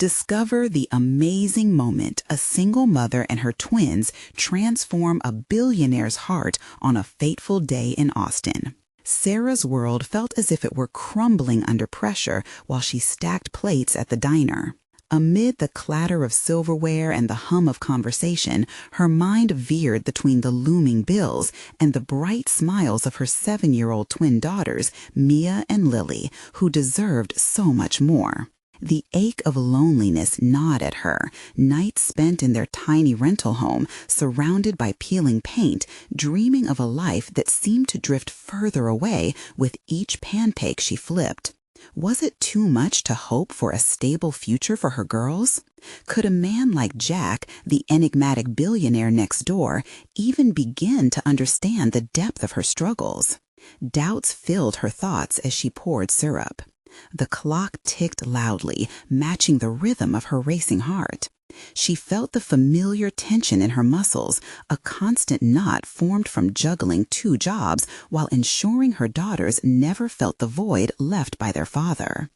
Discover the amazing moment a single mother and her twins transform a billionaire's heart on a fateful day in Austin. Sarah's world felt as if it were crumbling under pressure while she stacked plates at the diner. Amid the clatter of silverware and the hum of conversation, her mind veered between the looming bills and the bright smiles of her 7-year-old twin daughters, Mia and Lily, who deserved so much more. The ache of loneliness gnawed at her, nights spent in their tiny rental home, surrounded by peeling paint, dreaming of a life that seemed to drift further away with each pancake she flipped. Was it too much to hope for a stable future for her girls? Could a man like Jack, the enigmatic billionaire next door, even begin to understand the depth of her struggles? Doubts filled her thoughts as she poured syrup. The clock ticked loudly, matching the rhythm of her racing heart. She felt the familiar tension in her muscles, a constant knot formed from juggling 2 jobs while ensuring her daughters never felt the void left by their father.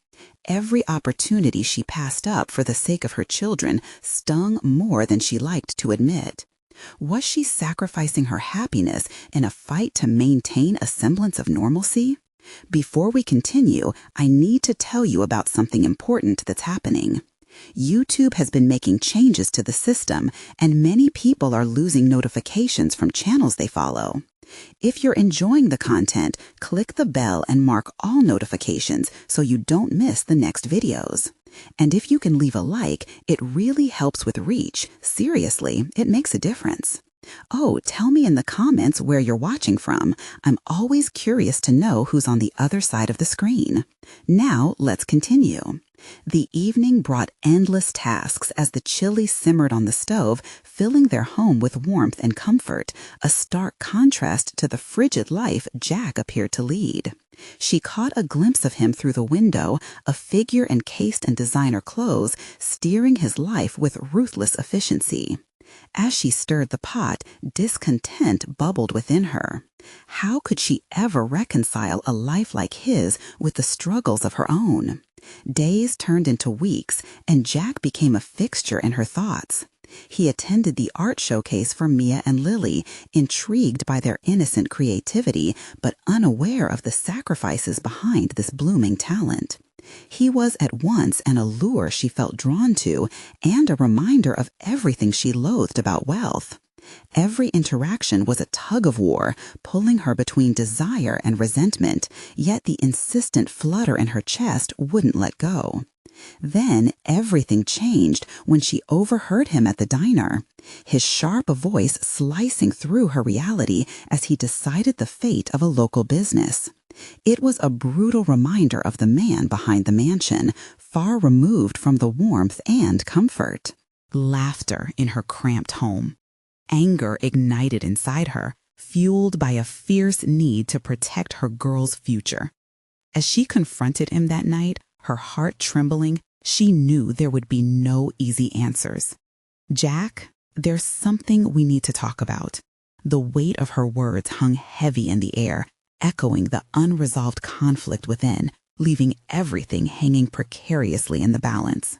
Every opportunity she passed up for the sake of her children stung more than she liked to admit. Was she sacrificing her happiness in a fight to maintain a semblance of normalcy? Before we continue, I need to tell you about something important that's happening. YouTube has been making changes to the system, and many people are losing notifications from channels they follow. If you're enjoying the content, click the bell and mark all notifications so you don't miss the next videos. And if you can leave a like, it really helps with reach. Seriously, it makes a difference. Oh, tell me in the comments where you're watching from. I'm always curious to know who's on the other side of the screen. Now, let's continue. The evening brought endless tasks as the chili simmered on the stove, filling their home with warmth and comfort, a stark contrast to the frigid life Jack appeared to lead. She caught a glimpse of him through the window, a figure encased in designer clothes, steering his life with ruthless efficiency. As she stirred the pot, discontent bubbled within her. How could she ever reconcile a life like his with the struggles of her own? Days turned into weeks, and Jack became a fixture in her thoughts. He attended the art showcase for Mia and Lily, intrigued by their innocent creativity, but unaware of the sacrifices behind this blooming talent. He was at once an allure she felt drawn to and a reminder of everything she loathed about wealth. Every interaction was a tug-of-war, pulling her between desire and resentment, yet the insistent flutter in her chest wouldn't let go. Then everything changed when she overheard him at the diner, his sharp voice slicing through her reality as he decided the fate of a local business. It was a brutal reminder of the man behind the mansion, far removed from the warmth and comfort. Laughter in her cramped home. Anger ignited inside her, fueled by a fierce need to protect her girl's future. As she confronted him that night, her heart trembling, she knew there would be no easy answers. "Jack, there's something we need to talk about." The weight of her words hung heavy in the air, echoing the unresolved conflict within, leaving everything hanging precariously in the balance.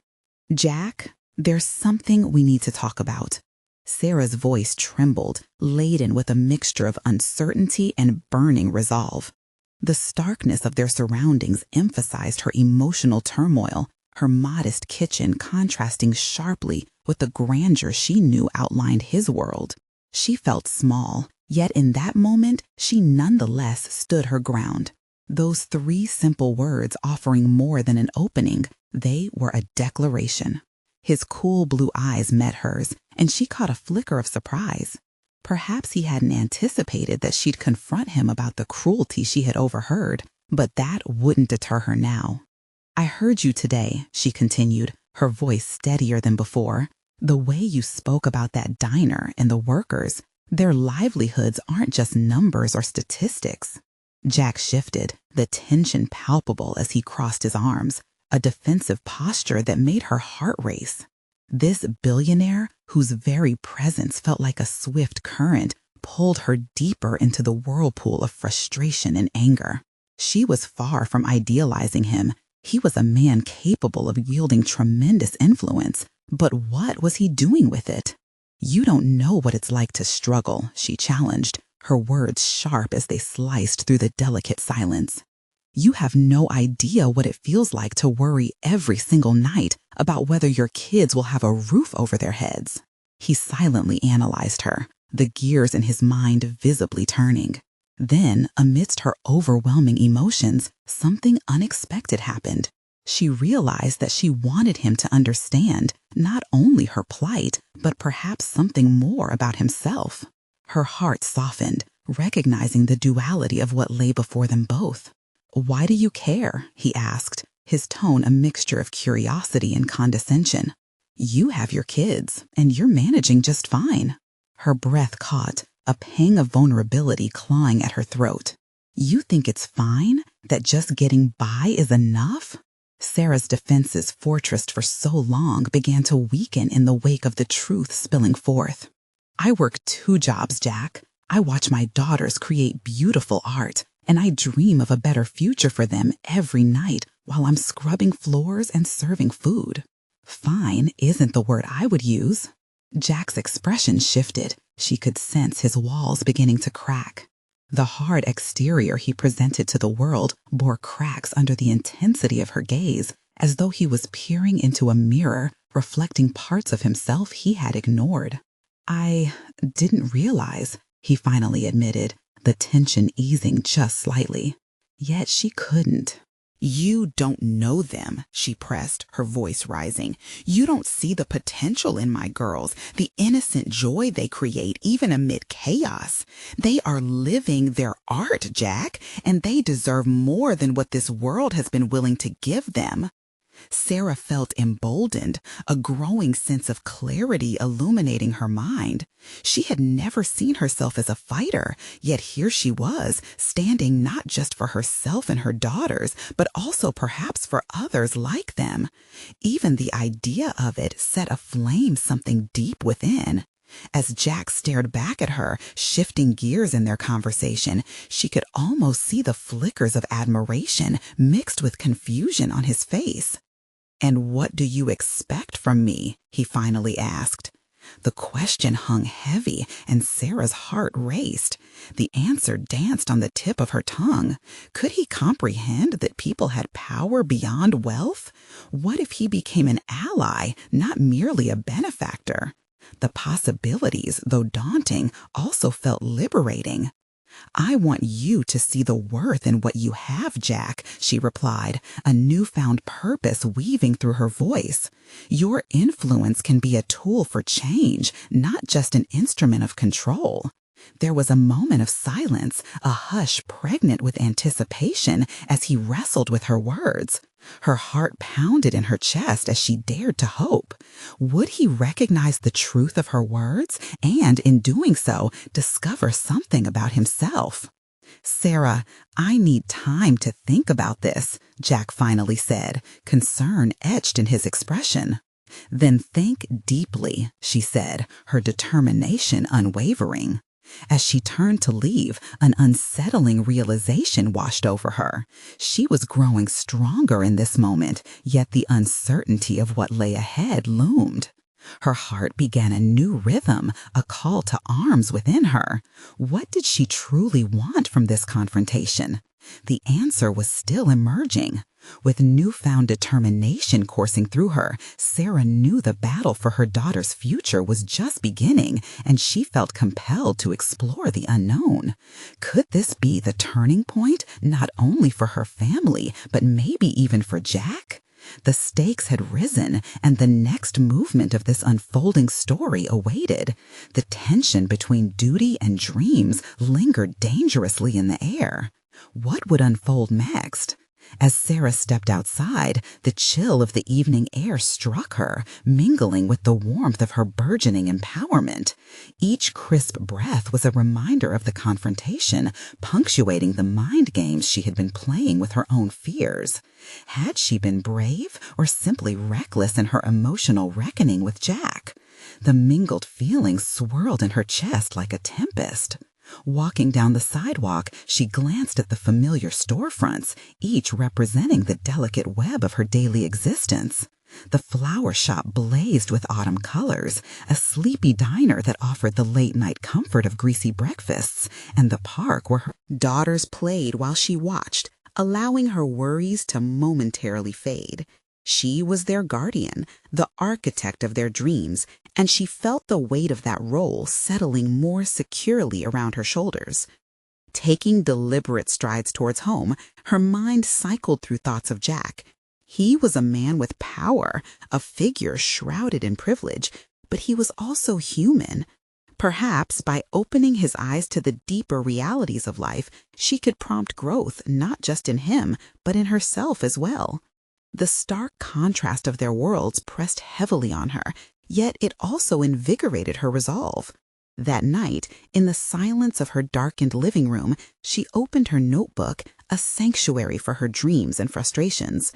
"Jack, there's something we need to talk about." Sarah's voice trembled, laden with a mixture of uncertainty and burning resolve. The starkness of their surroundings emphasized her emotional turmoil, her modest kitchen contrasting sharply with the grandeur she knew outlined his world. She felt small, yet in that moment she nonetheless stood her ground. Those 3 simple words offering more than an opening, they were a declaration. His cool blue eyes met hers, and she caught a flicker of surprise. Perhaps he hadn't anticipated that she'd confront him about the cruelty she had overheard, but that wouldn't deter her now. "I heard you today," she continued, her voice steadier than before. "The way you spoke about that diner and the workers, their livelihoods aren't just numbers or statistics." Jack shifted, the tension palpable as he crossed his arms, a defensive posture that made her heart race. This billionaire, whose very presence felt like a swift current, pulled her deeper into the whirlpool of frustration and anger. She was far from idealizing him, He was a man capable of wielding tremendous influence, but what was he doing with it? "You don't know what it's like to struggle," she challenged, her words sharp as they sliced through the delicate silence. "You have no idea what it feels like to worry every single night about whether your kids will have a roof over their heads." He silently analyzed her, the gears in his mind visibly turning. Then, amidst her overwhelming emotions, something unexpected happened. She realized that she wanted him to understand not only her plight, but perhaps something more about himself. Her heart softened, recognizing the duality of what lay before them both. "Why do you care?" he asked, his tone a mixture of curiosity and condescension. "You have your kids, and you're managing just fine." Her breath caught, a pang of vulnerability clawing at her throat. "You think it's fine? That just getting by is enough?" Sarah's defenses fortressed for so long began to weaken in the wake of the truth spilling forth. "I work 2 jobs, Jack. I watch my daughters create beautiful art, and I dream of a better future for them every night while I'm scrubbing floors and serving food. Fine isn't the word I would use." Jack's expression shifted. She could sense his walls beginning to crack. The hard exterior he presented to the world bore cracks under the intensity of her gaze, as though he was peering into a mirror reflecting parts of himself he had ignored. "I didn't realize," he finally admitted, the tension easing just slightly. Yet she couldn't. "You don't know them," she pressed, her voice rising. "You don't see the potential in my girls, the innocent joy they create even amid chaos. They are living their art, Jack, and they deserve more than what this world has been willing to give them." Sarah felt emboldened, a growing sense of clarity illuminating her mind. She had never seen herself as a fighter, yet here she was, standing not just for herself and her daughters, but also perhaps for others like them. Even the idea of it set aflame something deep within. As Jack stared back at her, shifting gears in their conversation, she could almost see the flickers of admiration mixed with confusion on his face. "And what do you expect from me?" he finally asked. The question hung heavy, and Sarah's heart raced. The answer danced on the tip of her tongue. Could he comprehend that people had power beyond wealth? What if he became an ally, not merely a benefactor? The possibilities, though daunting, also felt liberating. "I want you to see the worth in what you have, Jack," she replied, a newfound purpose weaving through her voice. "Your influence can be a tool for change, not just an instrument of control." There was a moment of silence, a hush pregnant with anticipation as he wrestled with her words. Her heart pounded in her chest as she dared to hope. Would he recognize the truth of her words and, in doing so, discover something about himself? "Sarah, I need time to think about this," Jack finally said, concern etched in his expression. "Then think deeply," she said, her determination unwavering. As she turned to leave, an unsettling realization washed over her. She was growing stronger in this moment, yet the uncertainty of what lay ahead loomed. Her heart began a new rhythm, a call to arms within her. What did she truly want from this confrontation? The answer was still emerging. With newfound determination coursing through her, Sarah knew the battle for her daughter's future was just beginning, and she felt compelled to explore the unknown. Could this be the turning point, not only for her family, but maybe even for Jack? The stakes had risen, and the next movement of this unfolding story awaited. The tension between duty and dreams lingered dangerously in the air. What would unfold next? As Sarah stepped outside, the chill of the evening air struck her, mingling with the warmth of her burgeoning empowerment. Each crisp breath was a reminder of the confrontation, punctuating the mind games she had been playing with her own fears. Had she been brave or simply reckless in her emotional reckoning with Jack? The mingled feelings swirled in her chest like a tempest. Walking down the sidewalk, she glanced at the familiar storefronts, each representing the delicate web of her daily existence. The flower shop blazed with autumn colors, a sleepy diner that offered the late-night comfort of greasy breakfasts, and the park where her daughters played while she watched, allowing her worries to momentarily fade. She was their guardian, the architect of their dreams, and she felt the weight of that role settling more securely around her shoulders. Taking deliberate strides towards home, her mind cycled through thoughts of Jack. He was a man with power, a figure shrouded in privilege, but he was also human. Perhaps by opening his eyes to the deeper realities of life, she could prompt growth not just in him, but in herself as well. The stark contrast of their worlds pressed heavily on her, yet it also invigorated her resolve. That night, in the silence of her darkened living room, she opened her notebook, a sanctuary for her dreams and frustrations.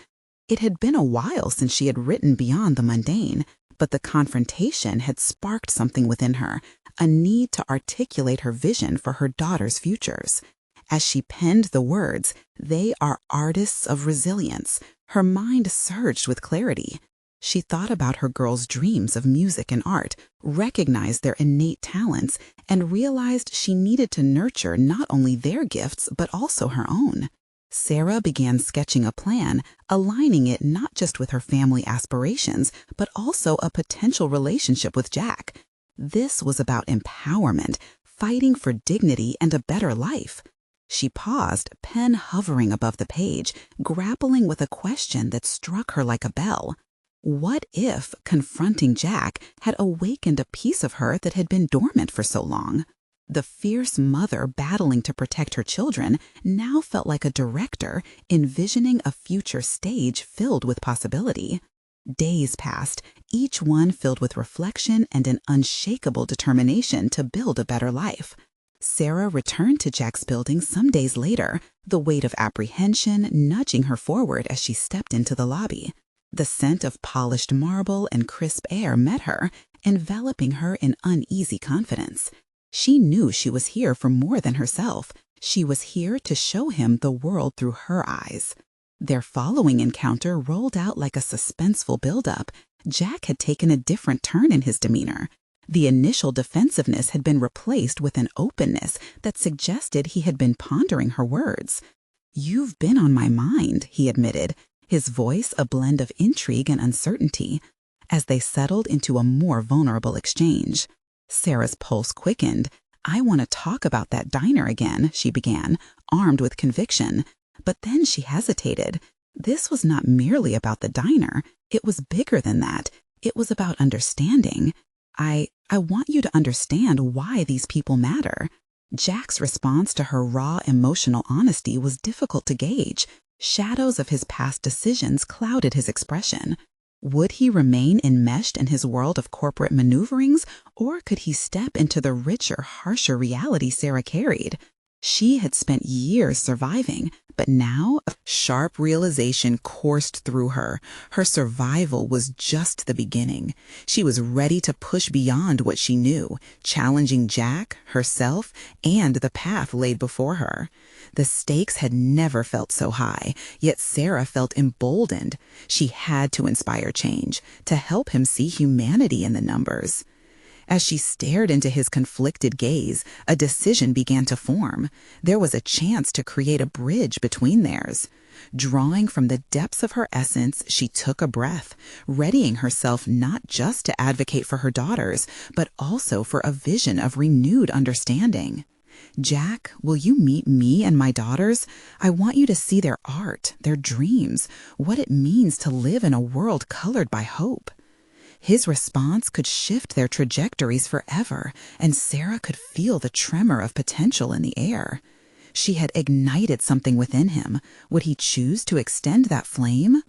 It had been a while since she had written beyond the mundane, but the confrontation had sparked something within her, a need to articulate her vision for her daughter's futures. As she penned the words, "They are artists of resilience," her mind surged with clarity. She thought about her girls' dreams of music and art, recognized their innate talents, and realized she needed to nurture not only their gifts but also her own. Sarah began sketching a plan, aligning it not just with her family aspirations, but also a potential relationship with Jack. This was about empowerment, fighting for dignity and a better life. She paused, pen hovering above the page, grappling with a question that struck her like a bell. What if confronting Jack had awakened a piece of her that had been dormant for so long? The fierce mother battling to protect her children now felt like a director envisioning a future stage filled with possibility. Days passed, each one filled with reflection and an unshakable determination to build a better life. Sarah returned to Jack's building some days later, the weight of apprehension nudging her forward as she stepped into the lobby. The scent of polished marble and crisp air met her, enveloping her in uneasy confidence. She knew she was here for more than herself. She was here to show him the world through her eyes. Their following encounter rolled out like a suspenseful buildup. Jack had taken a different turn in his demeanor. The initial defensiveness had been replaced with an openness that suggested he had been pondering her words. "You've been on my mind," he admitted, his voice a blend of intrigue and uncertainty. As they settled into a more vulnerable exchange, Sarah's pulse quickened. "I want to talk about that diner again," she began, armed with conviction. But then she hesitated. This was not merely about the diner. It was bigger than that. It was about understanding. I want you to understand why these people matter." Jack's response to her raw emotional honesty was difficult to gauge. Shadows of his past decisions clouded his expression. Would he remain enmeshed in his world of corporate maneuverings, or could he step into the richer, harsher reality Sarah carried? She had spent years surviving, but now a sharp realization coursed through her. Her survival was just the beginning. She was ready to push beyond what she knew, challenging Jack, herself, and the path laid before her. The stakes had never felt so high, yet Sarah felt emboldened. She had to inspire change, to help him see humanity in the numbers. As she stared into his conflicted gaze, a decision began to form. There was a chance to create a bridge between theirs. Drawing from the depths of her essence, she took a breath, readying herself not just to advocate for her daughters, but also for a vision of renewed understanding. "Jack, will you meet me and my daughters? I want you to see their art, their dreams, what it means to live in a world colored by hope." His response could shift their trajectories forever, and Sarah could feel the tremor of potential in the air. She had ignited something within him. Would he choose to extend that flame?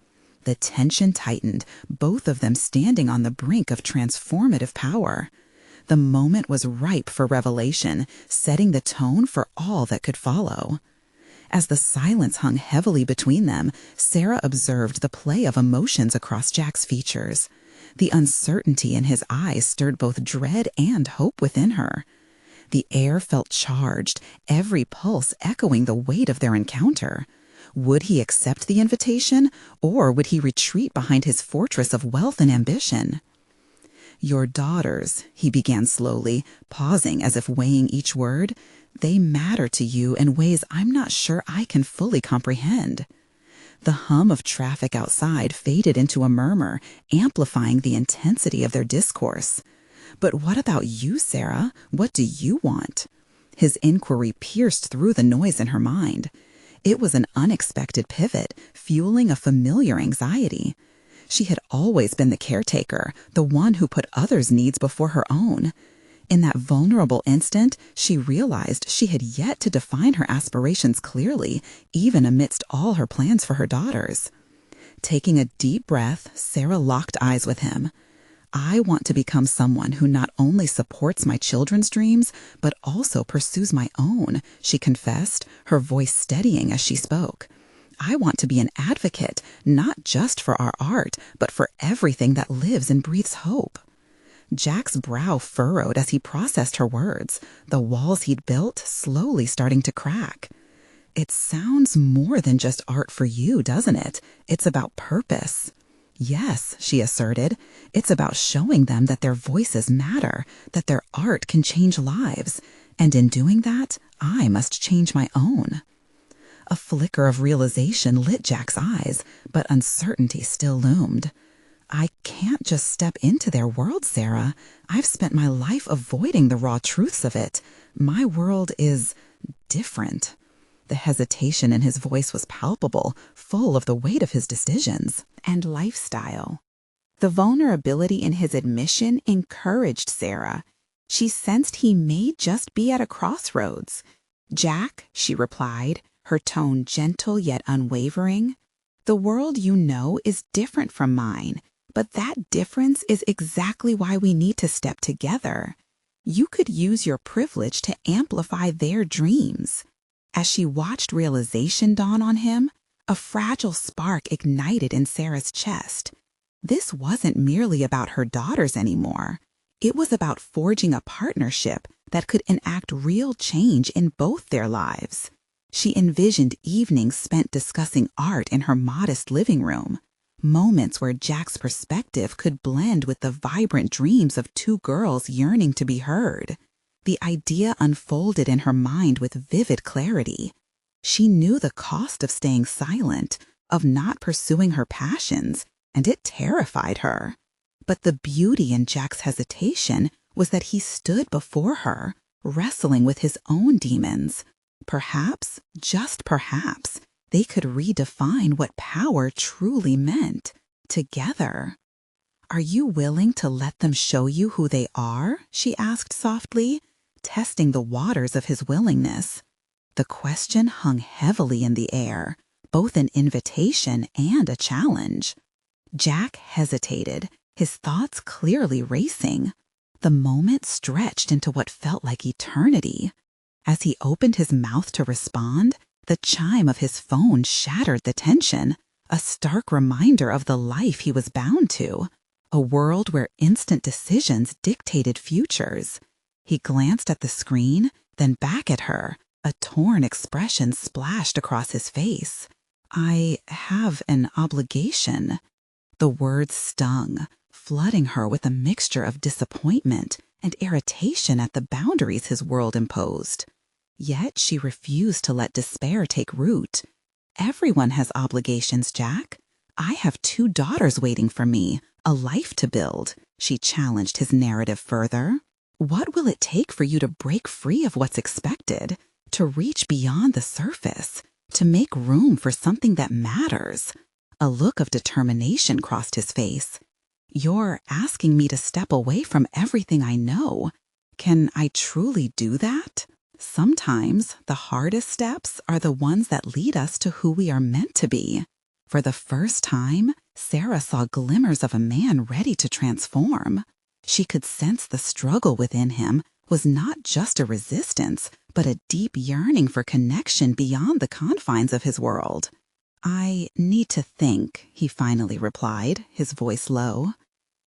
The tension tightened, both of them standing on the brink of transformative power. The moment was ripe for revelation, setting the tone for all that could follow. As the silence hung heavily between them, Sarah observed the play of emotions across Jack's features. The uncertainty in his eyes stirred both dread and hope within her. The air felt charged, every pulse echoing the weight of their encounter. Would he accept the invitation, or would he retreat behind his fortress of wealth and ambition? "Your daughters," he began slowly, pausing as if weighing each word, "they matter to you in ways I'm not sure I can fully comprehend." The hum of traffic outside faded into a murmur, amplifying the intensity of their discourse. "But what about you, Sarah? What do you want?" His inquiry pierced through the noise in her mind. It was an unexpected pivot, fueling a familiar anxiety. She had always been the caretaker, the one who put others' needs before her own. In that vulnerable instant, she realized she had yet to define her aspirations clearly, even amidst all her plans for her daughters. Taking a deep breath, Sarah locked eyes with him. "I want to become someone who not only supports my children's dreams, but also pursues my own," she confessed, her voice steadying as she spoke. "I want to be an advocate, not just for our art, but for everything that lives and breathes hope." Jack's brow furrowed as he processed her words, the walls he'd built slowly starting to crack. "It sounds more than just art for you, doesn't it? It's about purpose." "Yes," she asserted, "it's about showing them that their voices matter, that their art can change lives. And in doing that, I must change my own." A flicker of realization lit Jack's eyes, but uncertainty still loomed. "I can't just step into their world, Sarah. I've spent my life avoiding the raw truths of it. My world is different." The hesitation in his voice was palpable, full of the weight of his decisions and lifestyle. The vulnerability in his admission encouraged Sarah. She sensed he may just be at a crossroads. "Jack," she replied, her tone gentle yet unwavering, "the world you know is different from mine, but that difference is exactly why we need to step together. You could use your privilege to amplify their dreams." As she watched realization dawn on him, a fragile spark ignited in Sarah's chest. This wasn't merely about her daughters anymore. It was about forging a partnership that could enact real change in both their lives. She envisioned evenings spent discussing art in her modest living room, moments where Jack's perspective could blend with the vibrant dreams of two girls yearning to be heard. The idea unfolded in her mind with vivid clarity. She knew the cost of staying silent, of not pursuing her passions, and it terrified her. But the beauty in Jack's hesitation was that he stood before her, wrestling with his own demons. Perhaps, just perhaps, they could redefine what power truly meant, together. "Are you willing to let them show you who they are?" she asked softly, testing the waters of his willingness. The question hung heavily in the air, both an invitation and a challenge. Jack hesitated, his thoughts clearly racing. The moment stretched into what felt like eternity. As he opened his mouth to respond, the chime of his phone shattered the tension, a stark reminder of the life he was bound to, a world where instant decisions dictated futures. He glanced at the screen, then back at her, a torn expression splashed across his face. "I have an obligation." The words stung, flooding her with a mixture of disappointment and irritation at the boundaries his world imposed. Yet she refused to let despair take root. "Everyone has obligations, Jack. I have 2 daughters waiting for me, a life to build," she challenged his narrative further. "What will it take for you to break free of what's expected, to reach beyond the surface, to make room for something that matters?" A look of determination crossed his face. "You're asking me to step away from everything I know. Can I truly do that? Sometimes the hardest steps are the ones that lead us to who we are meant to be." For the first time, Sarah saw glimmers of a man ready to transform. She could sense the struggle within him was not just a resistance, but a deep yearning for connection beyond the confines of his world. "I need to think," he finally replied, his voice low.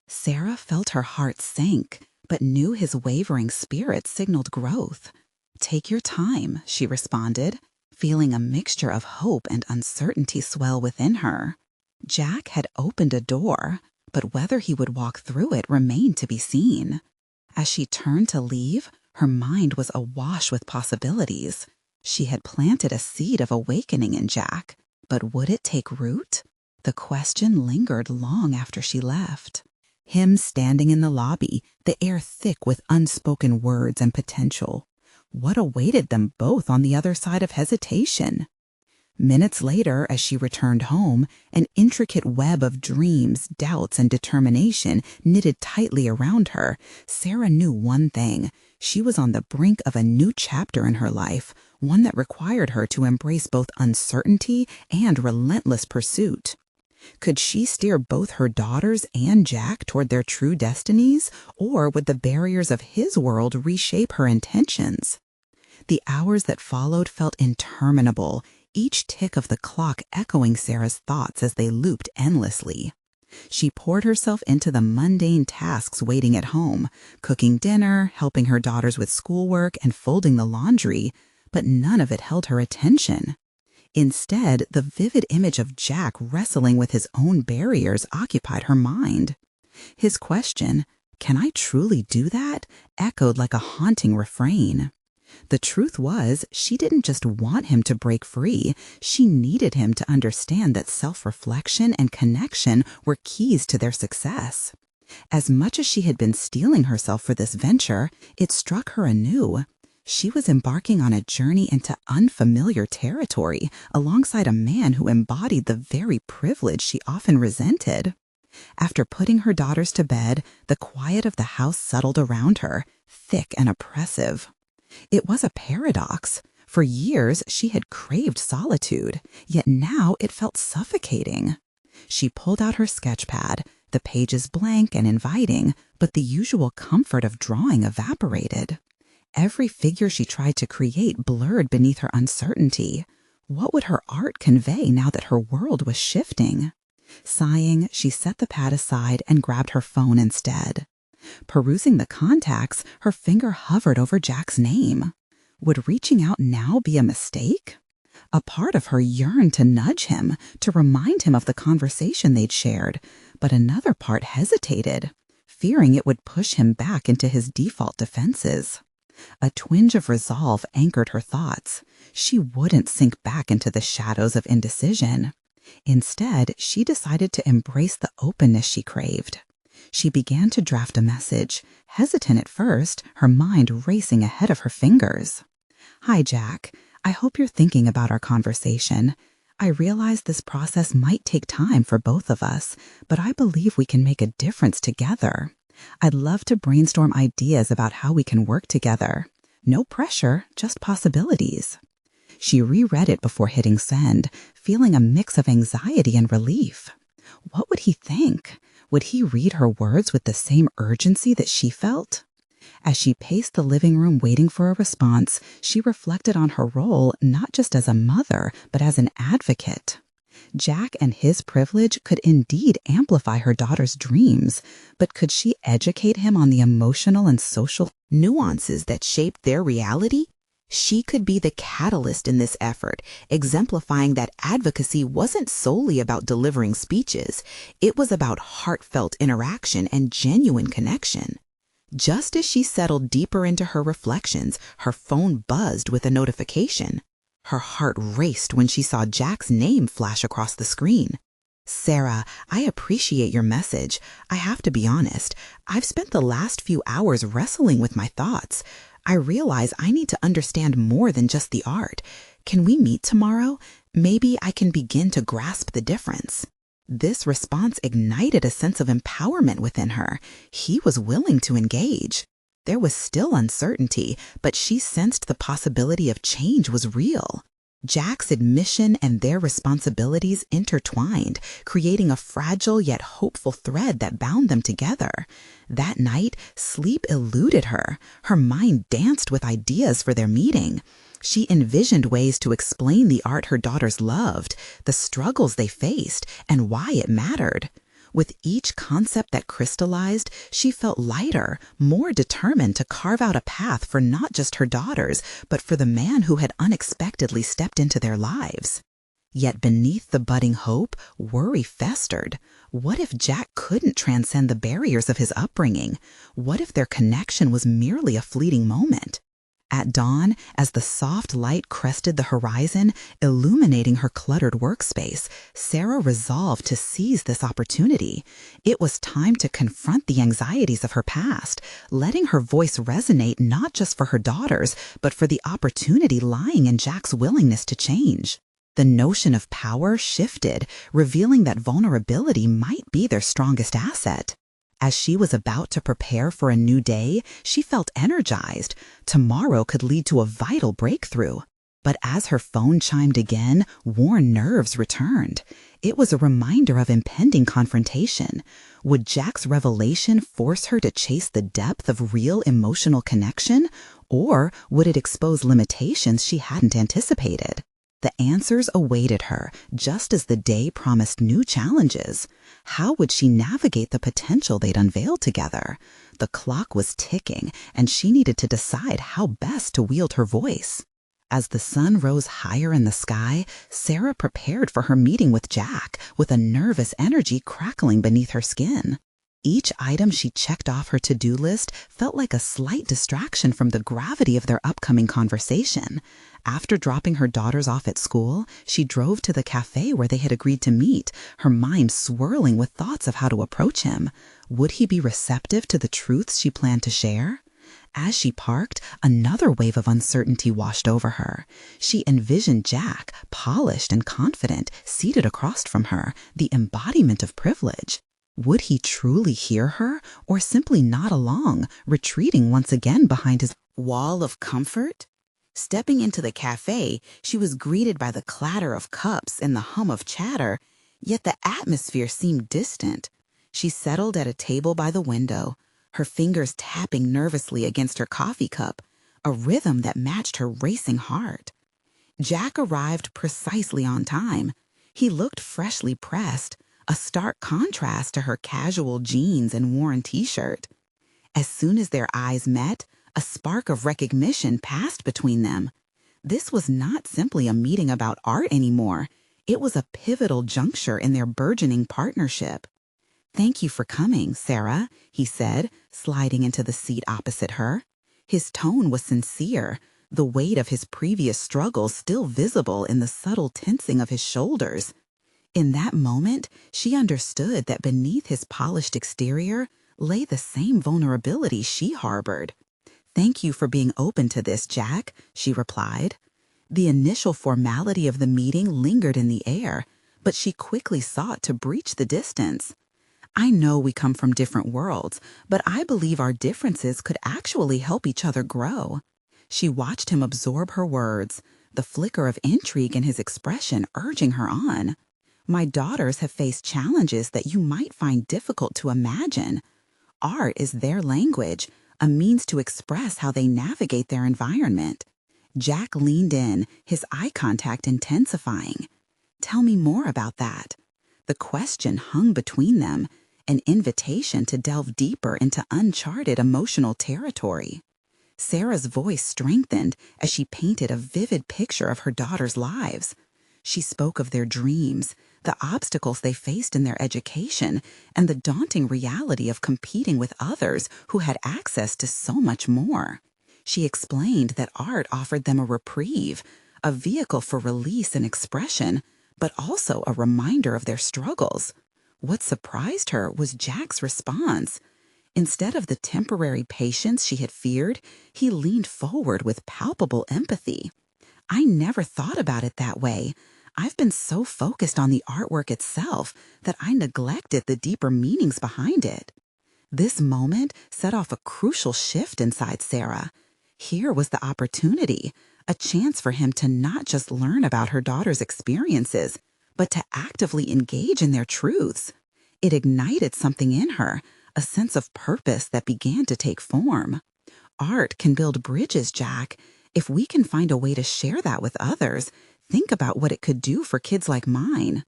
Sarah felt her heart sink, but knew his wavering spirit signaled growth. "Take your time," she responded, feeling a mixture of hope and uncertainty swell within her. Jack had opened a door, but whether he would walk through it remained to be seen. As she turned to leave, her mind was awash with possibilities. She had planted a seed of awakening in Jack, but would it take root? The question lingered long after she left. Him standing in the lobby, the air thick with unspoken words and potential. What awaited them both on the other side of hesitation? Minutes later, as she returned home, an intricate web of dreams, doubts, and determination knitted tightly around her, Sarah knew one thing. She was on the brink of a new chapter in her life, one that required her to embrace both uncertainty and relentless pursuit. Could she steer both her daughters and Jack toward their true destinies, or would the barriers of his world reshape her intentions? The hours that followed felt interminable, each tick of the clock echoing Sarah's thoughts as they looped endlessly. She poured herself into the mundane tasks waiting at home, cooking dinner, helping her daughters with schoolwork, and folding the laundry, but none of it held her attention. Instead, the vivid image of Jack wrestling with his own barriers occupied her mind. His question, "Can I truly do that?" echoed like a haunting refrain. The truth was, she didn't just want him to break free, she needed him to understand that self-reflection and connection were keys to their success. As much as she had been steeling herself for this venture, it struck her anew. She was embarking on a journey into unfamiliar territory alongside a man who embodied the very privilege she often resented. After putting her daughters to bed, the quiet of the house settled around her, thick and oppressive. It was a paradox. For years, she had craved solitude, yet now it felt suffocating. She pulled out her sketch pad, the pages blank and inviting, but the usual comfort of drawing evaporated. Every figure she tried to create blurred beneath her uncertainty. What would her art convey now that her world was shifting? Sighing, she set the pad aside and grabbed her phone instead. Perusing the contacts, her finger hovered over Jack's name. Would reaching out now be a mistake? A part of her yearned to nudge him, to remind him of the conversation they'd shared, but another part hesitated, fearing it would push him back into his default defenses. A twinge of resolve anchored her thoughts. She wouldn't sink back into the shadows of indecision. Instead, she decided to embrace the openness she craved. She began to draft a message, hesitant at first, her mind racing ahead of her fingers. "Hi, Jack. I hope you're thinking about our conversation. I realize this process might take time for both of us, but I believe we can make a difference together. I'd love to brainstorm ideas about how we can work together. No pressure, just possibilities." She reread it before hitting send, feeling a mix of anxiety and relief. What would he think? Would he read her words with the same urgency that she felt? As she paced the living room waiting for a response, she reflected on her role not just as a mother, but as an advocate. Jack and his privilege could indeed amplify her daughter's dreams, but could she educate him on the emotional and social nuances that shaped their reality? She could be the catalyst in this effort, exemplifying that advocacy wasn't solely about delivering speeches. It was about heartfelt interaction and genuine connection. Just as she settled deeper into her reflections, her phone buzzed with a notification. Her heart raced when she saw Jack's name flash across the screen. "Sarah, I appreciate your message. I have to be honest, I've spent the last few hours wrestling with my thoughts. I realize I need to understand more than just the art. Can we meet tomorrow? Maybe I can begin to grasp the difference." This response ignited a sense of empowerment within her. He was willing to engage. There was still uncertainty, but she sensed the possibility of change was real. Jack's admission and their responsibilities intertwined, creating a fragile yet hopeful thread that bound them together. That night, sleep eluded her. Her mind danced with ideas for their meeting. She envisioned ways to explain the art her daughters loved, the struggles they faced, and why it mattered. With each concept that crystallized, she felt lighter, more determined to carve out a path for not just her daughters, but for the man who had unexpectedly stepped into their lives. Yet beneath the budding hope, worry festered. What if Jack couldn't transcend the barriers of his upbringing? What if their connection was merely a fleeting moment? At dawn, as the soft light crested the horizon, illuminating her cluttered workspace, Sarah resolved to seize this opportunity. It was time to confront the anxieties of her past, letting her voice resonate not just for her daughters, but for the opportunity lying in Jack's willingness to change. The notion of power shifted, revealing that vulnerability might be their strongest asset. As she was about to prepare for a new day, she felt energized. Tomorrow could lead to a vital breakthrough. But as her phone chimed again, worn nerves returned. It was a reminder of impending confrontation. Would Jack's revelation force her to chase the depth of real emotional connection? Or would it expose limitations she hadn't anticipated? The answers awaited her, just as the day promised new challenges. How would she navigate the potential they'd unveiled together? The clock was ticking, and she needed to decide how best to wield her voice. As the sun rose higher in the sky, Sarah prepared for her meeting with Jack, with a nervous energy crackling beneath her skin. Each item she checked off her to-do list felt like a slight distraction from the gravity of their upcoming conversation. After dropping her daughters off at school, she drove to the cafe where they had agreed to meet, her mind swirling with thoughts of how to approach him. Would he be receptive to the truths she planned to share? As she parked, another wave of uncertainty washed over her. She envisioned Jack, polished and confident, seated across from her, the embodiment of privilege. Would he truly hear her, or simply nod along, retreating once again behind his wall of comfort? Stepping into the cafe, she was greeted by the clatter of cups and the hum of chatter, yet the atmosphere seemed distant. She settled at a table by the window, her fingers tapping nervously against her coffee cup, a rhythm that matched her racing heart. Jack arrived precisely on time. He looked freshly pressed, a stark contrast to her casual jeans and worn t-shirt. As soon as their eyes met, a spark of recognition passed between them. This was not simply a meeting about art anymore. It was a pivotal juncture in their burgeoning partnership. "Thank you for coming, Sarah," he said, sliding into the seat opposite her. His tone was sincere, the weight of his previous struggles still visible in the subtle tensing of his shoulders. In that moment, she understood that beneath his polished exterior lay the same vulnerability she harbored. "Thank you for being open to this, Jack," she replied. The initial formality of the meeting lingered in the air, but she quickly sought to breach the distance. "I know we come from different worlds, but I believe our differences could actually help each other grow." She watched him absorb her words, the flicker of intrigue in his expression urging her on. "My daughters have faced challenges that you might find difficult to imagine. Art is their language, a means to express how they navigate their environment." Jack leaned in, his eye contact intensifying. "Tell me more about that." The question hung between them, an invitation to delve deeper into uncharted emotional territory. Sarah's voice strengthened as she painted a vivid picture of her daughters' lives. She spoke of their dreams, the obstacles they faced in their education, and the daunting reality of competing with others who had access to so much more. She explained that art offered them a reprieve, a vehicle for release and expression, but also a reminder of their struggles. What surprised her was Jack's response. Instead of the temporary patience she had feared, he leaned forward with palpable empathy. "I never thought about it that way. I've been so focused on the artwork itself that I neglected the deeper meanings behind it." This moment set off a crucial shift inside Sarah. Here was the opportunity, a chance for him to not just learn about her daughter's experiences, but to actively engage in their truths. It ignited something in her, a sense of purpose that began to take form. "Art can build bridges, Jack. If we can find a way to share that with others, think about what it could do for kids like mine."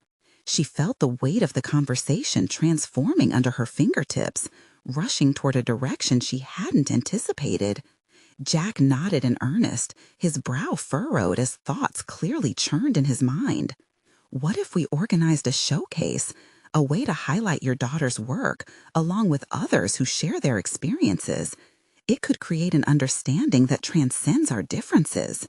She felt the weight of the conversation transforming under her fingertips, rushing toward a direction she hadn't anticipated. Jack nodded in earnest, his brow furrowed as thoughts clearly churned in his mind. What if we organized a showcase, a way to highlight your daughter's work, along with others who share their experiences? It could create an understanding that transcends our differences.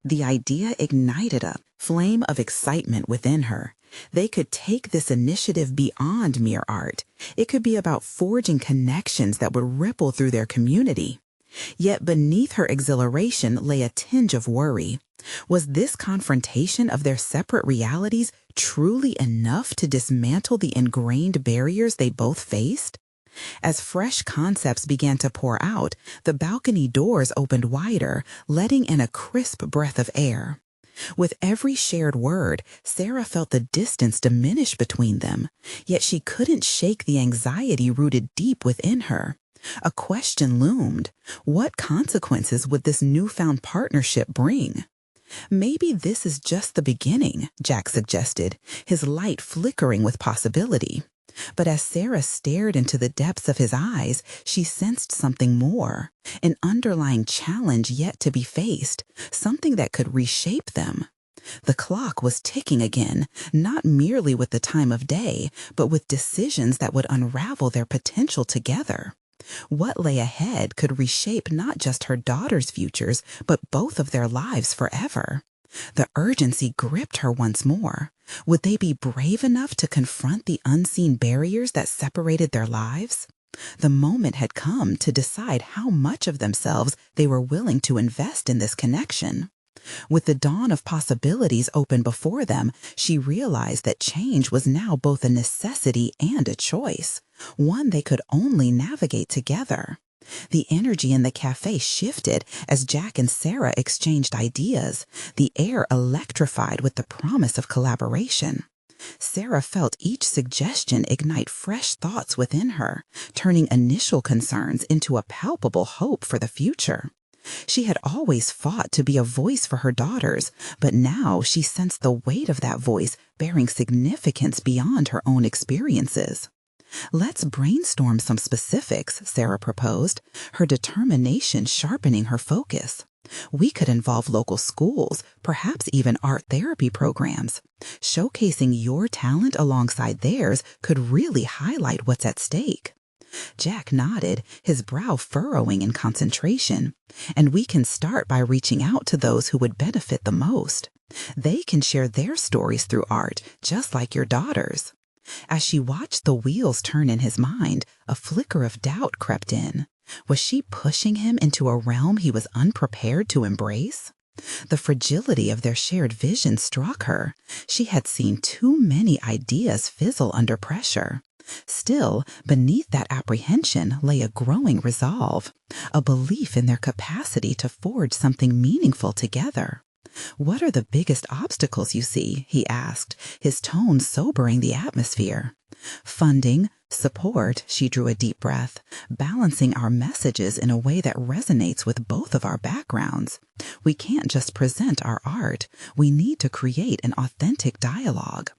The idea ignited a flame of excitement within her. They could take this initiative beyond mere art. It could be about forging connections that would ripple through their community. Yet beneath her exhilaration lay a tinge of worry. Was this confrontation of their separate realities truly enough to dismantle the ingrained barriers they both faced? As fresh concepts began to pour out, the balcony doors opened wider, letting in a crisp breath of air. With every shared word, Sarah felt the distance diminish between them, yet she couldn't shake the anxiety rooted deep within her. A question loomed. What consequences would this newfound partnership bring? Maybe this is just the beginning, Jack suggested, his light flickering with possibility. But as Sarah stared into the depths of his eyes, she sensed something more, an underlying challenge yet to be faced, something that could reshape them. The clock was ticking again, not merely with the time of day, but with decisions that would unravel their potential together. What lay ahead could reshape not just her daughter's futures, but both of their lives forever. The urgency gripped her once more. Would they be brave enough to confront the unseen barriers that separated their lives? The moment had come to decide how much of themselves they were willing to invest in this connection. With the dawn of possibilities open before them, she realized that change was now both a necessity and a choice, one they could only navigate together. The energy in the cafe shifted as Jack and Sarah exchanged ideas, the air electrified with the promise of collaboration. Sarah felt each suggestion ignite fresh thoughts within her, turning initial concerns into a palpable hope for the future. She had always fought to be a voice for her daughters, but now she sensed the weight of that voice bearing significance beyond her own experiences. "Let's brainstorm some specifics," Sarah proposed, her determination sharpening her focus. "We could involve local schools, perhaps even art therapy programs. Showcasing your talent alongside theirs could really highlight what's at stake." Jack nodded, his brow furrowing in concentration. "And we can start by reaching out to those who would benefit the most. They can share their stories through art, just like your daughters." As she watched the wheels turn in his mind, a flicker of doubt crept in. Was she pushing him into a realm he was unprepared to embrace? The fragility of their shared vision struck her. She had seen too many ideas fizzle under pressure. Still, beneath that apprehension lay a growing resolve, a belief in their capacity to forge something meaningful together. "What are the biggest obstacles you see?" he asked, his tone sobering the atmosphere. "Funding, support," she drew a deep breath, "balancing our messages in a way that resonates with both of our backgrounds. We can't just present our art. We need to create an authentic dialogue."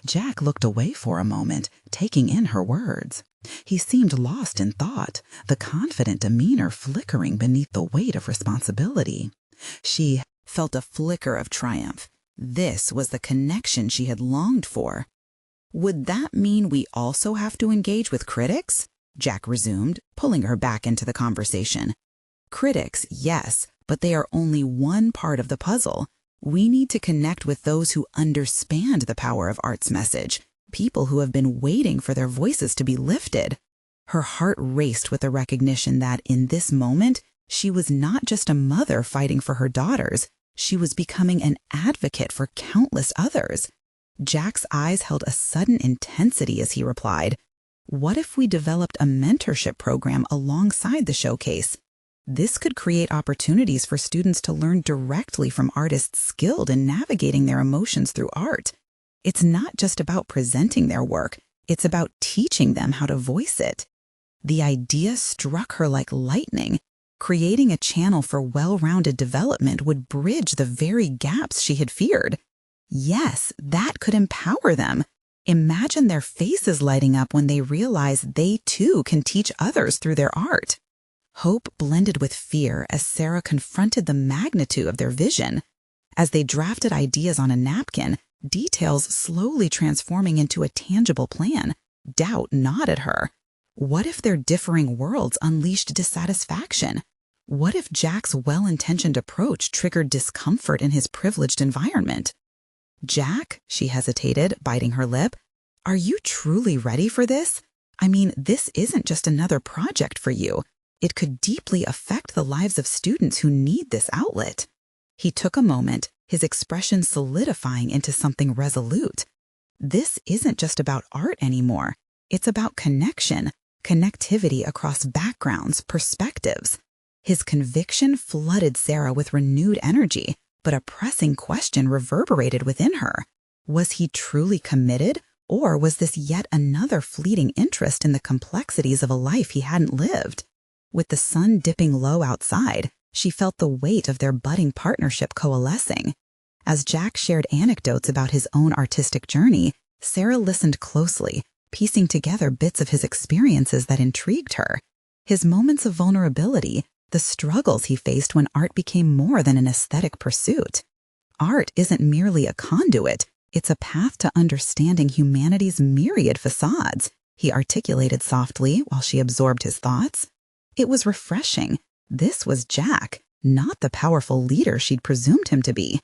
Jack looked away for a moment, taking in her words. He seemed lost in thought, the confident demeanor flickering beneath the weight of responsibility. She felt a flicker of triumph. This was the connection she had longed for. "Would that mean we also have to engage with critics?" Jack resumed, pulling her back into the conversation. "Critics, yes, but they are only one part of the puzzle. We need to connect with those who understand the power of art's message, people who have been waiting for their voices to be lifted." Her heart raced with the recognition that in this moment, she was not just a mother fighting for her daughters, she was becoming an advocate for countless others. Jack's eyes held a sudden intensity as he replied, "What if we developed a mentorship program alongside the showcase? This could create opportunities for students to learn directly from artists skilled in navigating their emotions through art. It's not just about presenting their work, it's about teaching them how to voice it." The idea struck her like lightning. Creating a channel for well-rounded development would bridge the very gaps she had feared. Yes, that could empower them. Imagine their faces lighting up when they realize they too can teach others through their art. Hope blended with fear as Sarah confronted the magnitude of their vision. As they drafted ideas on a napkin, details slowly transforming into a tangible plan, doubt gnawed at her. What if their differing worlds unleashed dissatisfaction? What if Jack's well-intentioned approach triggered discomfort in his privileged environment? "Jack," she hesitated, biting her lip, "are you truly ready for this? I mean, this isn't just another project for you. It could deeply affect the lives of students who need this outlet." He took a moment, his expression solidifying into something resolute. This isn't just about art anymore. It's about connection, connectivity across backgrounds, perspectives. His conviction flooded Sarah with renewed energy, but a pressing question reverberated within her. Was he truly committed, or was this yet another fleeting interest in the complexities of a life he hadn't lived? With the sun dipping low outside, she felt the weight of their budding partnership coalescing. As Jack shared anecdotes about his own artistic journey, Sarah listened closely, piecing together bits of his experiences that intrigued her. His moments of vulnerability, the struggles he faced when art became more than an aesthetic pursuit. Art isn't merely a conduit, it's a path to understanding humanity's myriad facades, he articulated softly while she absorbed his thoughts. It was refreshing. This was Jack, not the powerful leader she'd presumed him to be.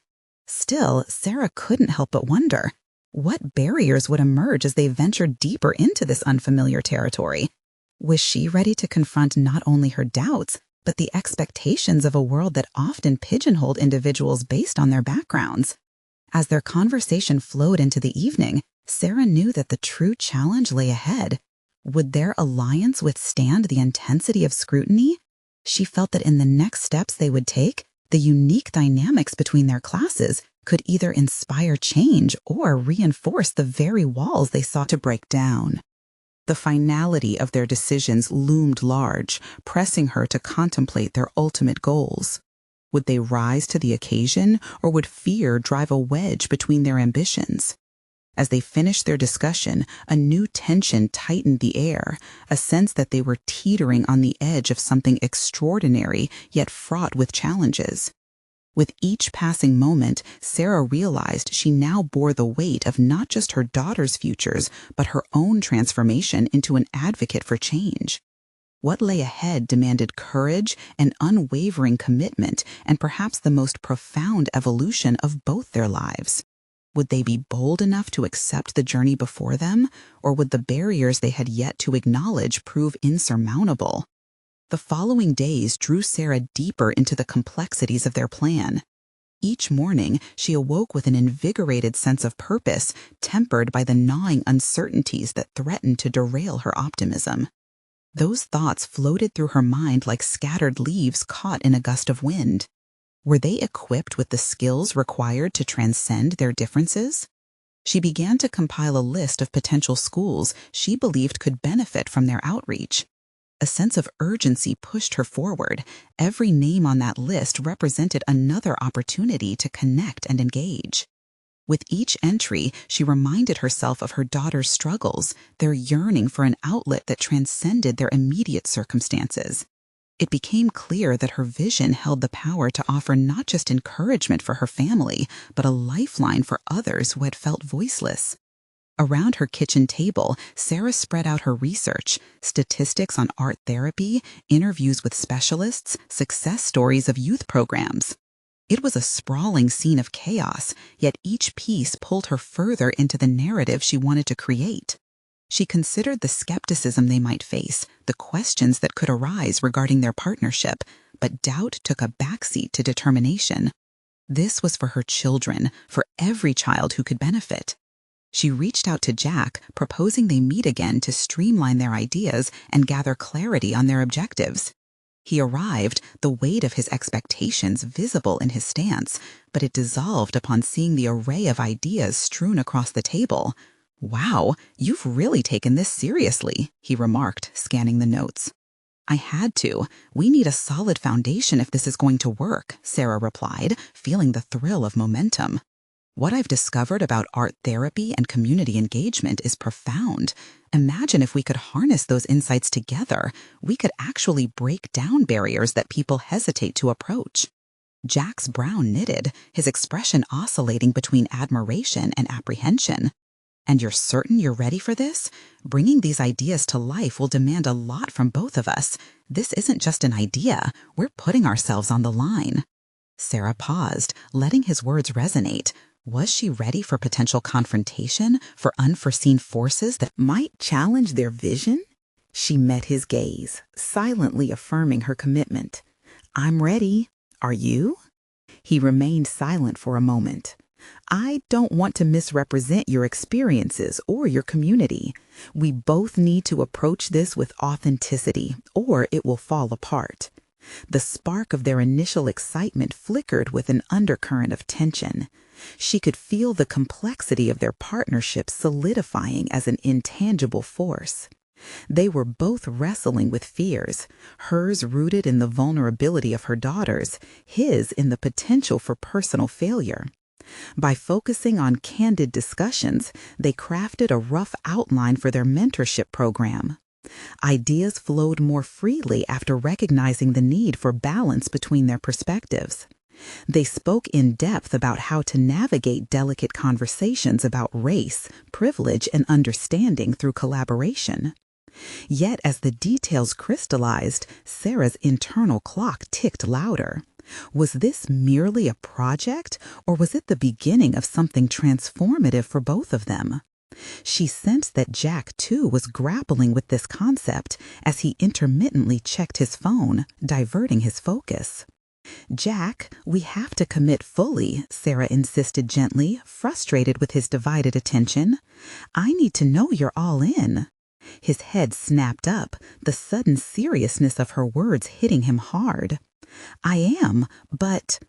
Still, Sarah couldn't help but wonder, what barriers would emerge as they ventured deeper into this unfamiliar territory? Was she ready to confront not only her doubts, but the expectations of a world that often pigeonholed individuals based on their backgrounds? As their conversation flowed into the evening, Sarah knew that the true challenge lay ahead. Would their alliance withstand the intensity of scrutiny? She felt that in the next steps they would take, the unique dynamics between their classes could either inspire change or reinforce the very walls they sought to break down. The finality of their decisions loomed large, pressing her to contemplate their ultimate goals. Would they rise to the occasion, or would fear drive a wedge between their ambitions? As they finished their discussion, a new tension tightened the air, a sense that they were teetering on the edge of something extraordinary yet fraught with challenges. With each passing moment, Sarah realized she now bore the weight of not just her daughter's futures, but her own transformation into an advocate for change. What lay ahead demanded courage and unwavering commitment, and perhaps the most profound evolution of both their lives. Would they be bold enough to accept the journey before them, or would the barriers they had yet to acknowledge prove insurmountable? The following days drew Sarah deeper into the complexities of their plan. Each morning, she awoke with an invigorated sense of purpose, tempered by the gnawing uncertainties that threatened to derail her optimism. Those thoughts floated through her mind like scattered leaves caught in a gust of wind. Were they equipped with the skills required to transcend their differences? She began to compile a list of potential schools she believed could benefit from their outreach. A sense of urgency pushed her forward. Every name on that list represented another opportunity to connect and engage. With each entry, she reminded herself of her daughter's struggles, their yearning for an outlet that transcended their immediate circumstances. It became clear that her vision held the power to offer not just encouragement for her family, but a lifeline for others who had felt voiceless. Around her kitchen table, Sarah spread out her research, statistics on art therapy, interviews with specialists, success stories of youth programs. It was a sprawling scene of chaos, yet each piece pulled her further into the narrative she wanted to create. She considered the skepticism they might face, the questions that could arise regarding their partnership, but doubt took a backseat to determination. This was for her children, for every child who could benefit. She reached out to Jack, proposing they meet again to streamline their ideas and gather clarity on their objectives. He arrived, the weight of his expectations visible in his stance, but it dissolved upon seeing the array of ideas strewn across the table. "Wow, you've really taken this seriously," he remarked, scanning the notes. "I had to. We need a solid foundation if this is going to work," Sarah replied, feeling the thrill of momentum. What I've discovered about art therapy and community engagement is profound. Imagine if we could harness those insights together, we could actually break down barriers that people hesitate to approach. Jack's brow knitted, his expression oscillating between admiration and apprehension. And you're certain you're ready for this? Bringing these ideas to life will demand a lot from both of us. This isn't just an idea, we're putting ourselves on the line. Sarah paused, letting his words resonate. Was she ready for potential confrontation, for unforeseen forces that might challenge their vision? She met his gaze, silently affirming her commitment. I'm ready. Are you? He remained silent for a moment. I don't want to misrepresent your experiences or your community. We both need to approach this with authenticity, or it will fall apart. The spark of their initial excitement flickered with an undercurrent of tension. She could feel the complexity of their partnership solidifying as an intangible force. They were both wrestling with fears, hers rooted in the vulnerability of her daughters, his in the potential for personal failure. By focusing on candid discussions, they crafted a rough outline for their mentorship program. Ideas flowed more freely after recognizing the need for balance between their perspectives. They spoke in depth about how to navigate delicate conversations about race, privilege, and understanding through collaboration. Yet as the details crystallized, Sarah's internal clock ticked louder. Was this merely a project, or was it the beginning of something transformative for both of them? She sensed that Jack, too, was grappling with this concept as he intermittently checked his phone, diverting his focus. Jack, we have to commit fully, Sarah insisted gently, frustrated with his divided attention. I need to know you're all in. His head snapped up, the sudden seriousness of her words hitting him hard. I am, but...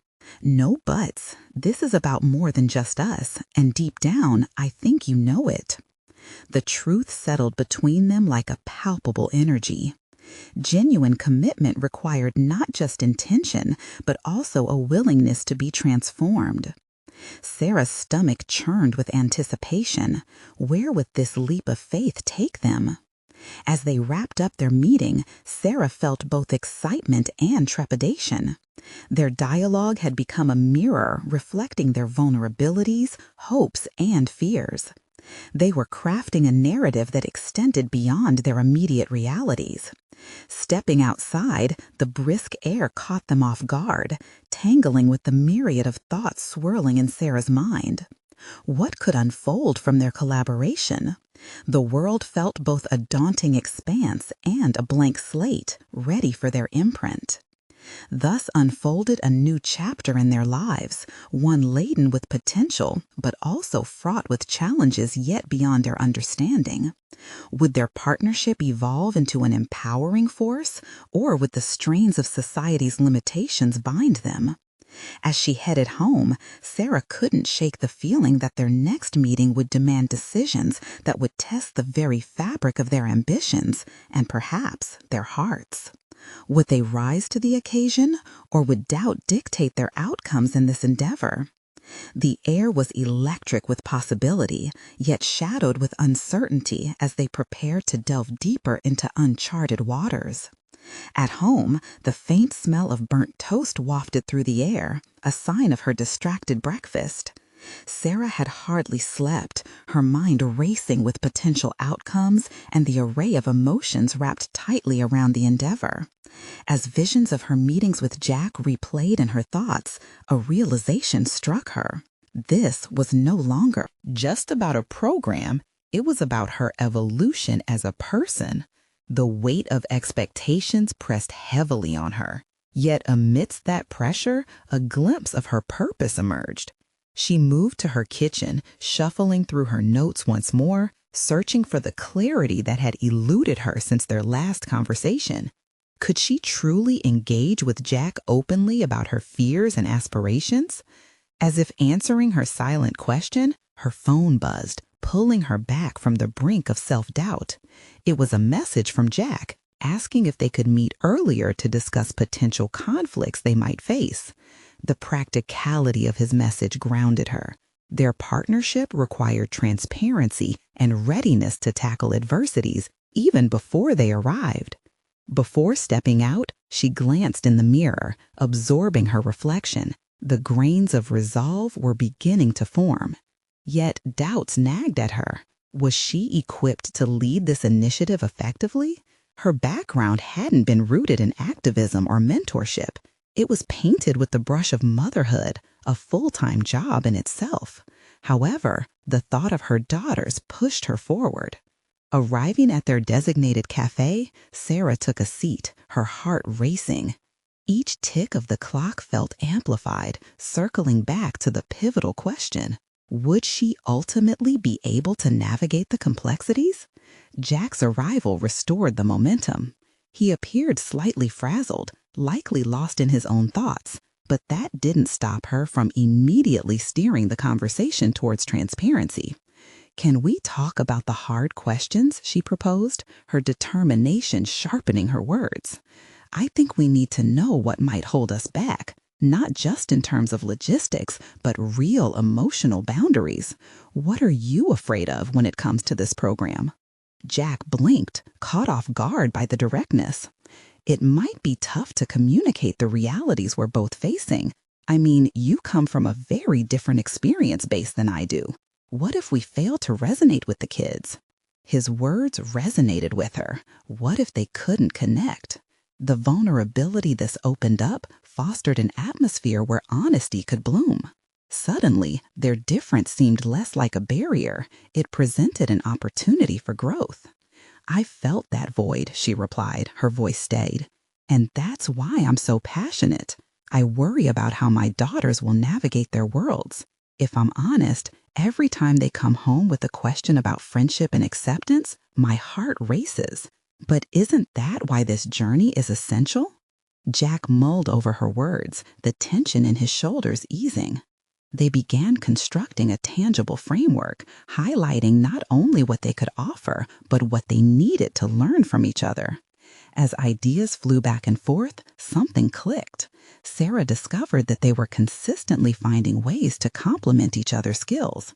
No buts. This is about more than just us, and deep down, I think you know it. The truth settled between them like a palpable energy. Genuine commitment required not just intention, but also a willingness to be transformed. Sarah's stomach churned with anticipation. Where would this leap of faith take them? As they wrapped up their meeting, Sarah felt both excitement and trepidation. Their dialogue had become a mirror reflecting their vulnerabilities, hopes, and fears. They were crafting a narrative that extended beyond their immediate realities. Stepping outside, the brisk air caught them off guard, tangling with the myriad of thoughts swirling in Sarah's mind. What could unfold from their collaboration? The world felt both a daunting expanse and a blank slate, ready for their imprint. Thus unfolded a new chapter in their lives, one laden with potential, but also fraught with challenges yet beyond their understanding. Would their partnership evolve into an empowering force, or would the strains of society's limitations bind them? As she headed home, Sarah couldn't shake the feeling that their next meeting would demand decisions that would test the very fabric of their ambitions and perhaps their hearts. Would they rise to the occasion, or would doubt dictate their outcomes in this endeavor? The air was electric with possibility, yet shadowed with uncertainty as they prepared to delve deeper into uncharted waters. At home, the faint smell of burnt toast wafted through the air, a sign of her distracted breakfast. Sarah had hardly slept, her mind racing with potential outcomes and the array of emotions wrapped tightly around the endeavor. As visions of her meetings with Jack replayed in her thoughts, a realization struck her. This was no longer just about a program, it was about her evolution as a person. The weight of expectations pressed heavily on her. Yet amidst that pressure, a glimpse of her purpose emerged. She moved to her kitchen, shuffling through her notes once more, searching for the clarity that had eluded her since their last conversation. Could she truly engage with Jack openly about her fears and aspirations? As if answering her silent question, her phone buzzed, pulling her back from the brink of self-doubt. It was a message from Jack, asking if they could meet earlier to discuss potential conflicts they might face. The practicality of his message grounded her. Their partnership required transparency and readiness to tackle adversities even before they arrived. Before stepping out, she glanced in the mirror, absorbing her reflection. The grains of resolve were beginning to form. Yet doubts nagged at her. Was she equipped to lead this initiative effectively? Her background hadn't been rooted in activism or mentorship. It was painted with the brush of motherhood, a full-time job in itself. However, the thought of her daughters pushed her forward. Arriving at their designated cafe, Sarah took a seat, her heart racing. Each tick of the clock felt amplified, circling back to the pivotal question. Would she ultimately be able to navigate the complexities? Jack's arrival restored the momentum. He appeared slightly frazzled, likely lost in his own thoughts, but that didn't stop her from immediately steering the conversation towards transparency. "Can we talk about the hard questions?" she proposed, her determination sharpening her words. "I think we need to know what might hold us back, not just in terms of logistics, but real emotional boundaries. What are you afraid of when it comes to this program?" Jack blinked, caught off guard by the directness. "It might be tough to communicate the realities we're both facing. I mean, you come from a very different experience base than I do. What if we fail to resonate with the kids?" His words resonated with her. What if they couldn't connect? The vulnerability this opened up fostered an atmosphere where honesty could bloom. Suddenly, their difference seemed less like a barrier. It presented an opportunity for growth. "I felt that void," she replied, her voice steadied. "And that's why I'm so passionate. I worry about how my daughters will navigate their worlds. If I'm honest, every time they come home with a question about friendship and acceptance, my heart races. But isn't that why this journey is essential?" Jack mulled over her words, the tension in his shoulders easing. They began constructing a tangible framework, highlighting not only what they could offer, but what they needed to learn from each other. As ideas flew back and forth, something clicked. Sarah discovered that they were consistently finding ways to complement each other's skills.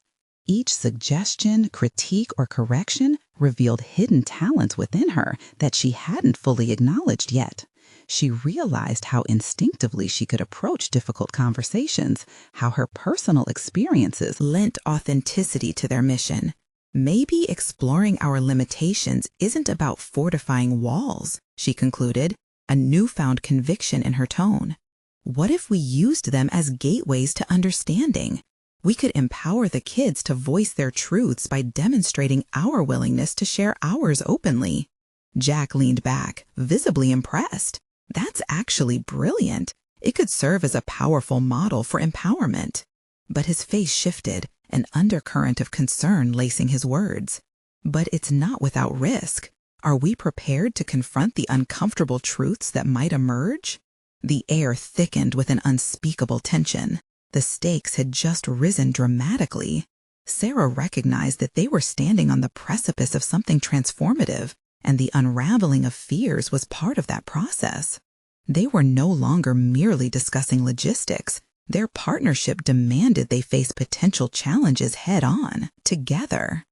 Each suggestion, critique, or correction revealed hidden talents within her that she hadn't fully acknowledged yet. She realized how instinctively she could approach difficult conversations, how her personal experiences lent authenticity to their mission. "Maybe exploring our limitations isn't about fortifying walls," she concluded, a newfound conviction in her tone. "What if we used them as gateways to understanding? We could empower the kids to voice their truths by demonstrating our willingness to share ours openly." Jack leaned back, visibly impressed. "That's actually brilliant. It could serve as a powerful model for empowerment." But his face shifted, an undercurrent of concern lacing his words. "But it's not without risk. Are we prepared to confront the uncomfortable truths that might emerge?" The air thickened with an unspeakable tension. The stakes had just risen dramatically. Sarah recognized that they were standing on the precipice of something transformative, and the unraveling of fears was part of that process. They were no longer merely discussing logistics. Their partnership demanded they face potential challenges head-on, together.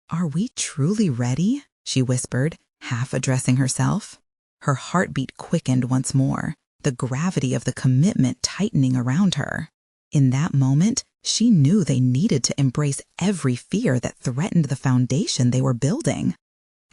"Are we truly ready?" she whispered, half addressing herself. Her heartbeat quickened once more, the gravity of the commitment tightening around her. In that moment, she knew they needed to embrace every fear that threatened the foundation they were building.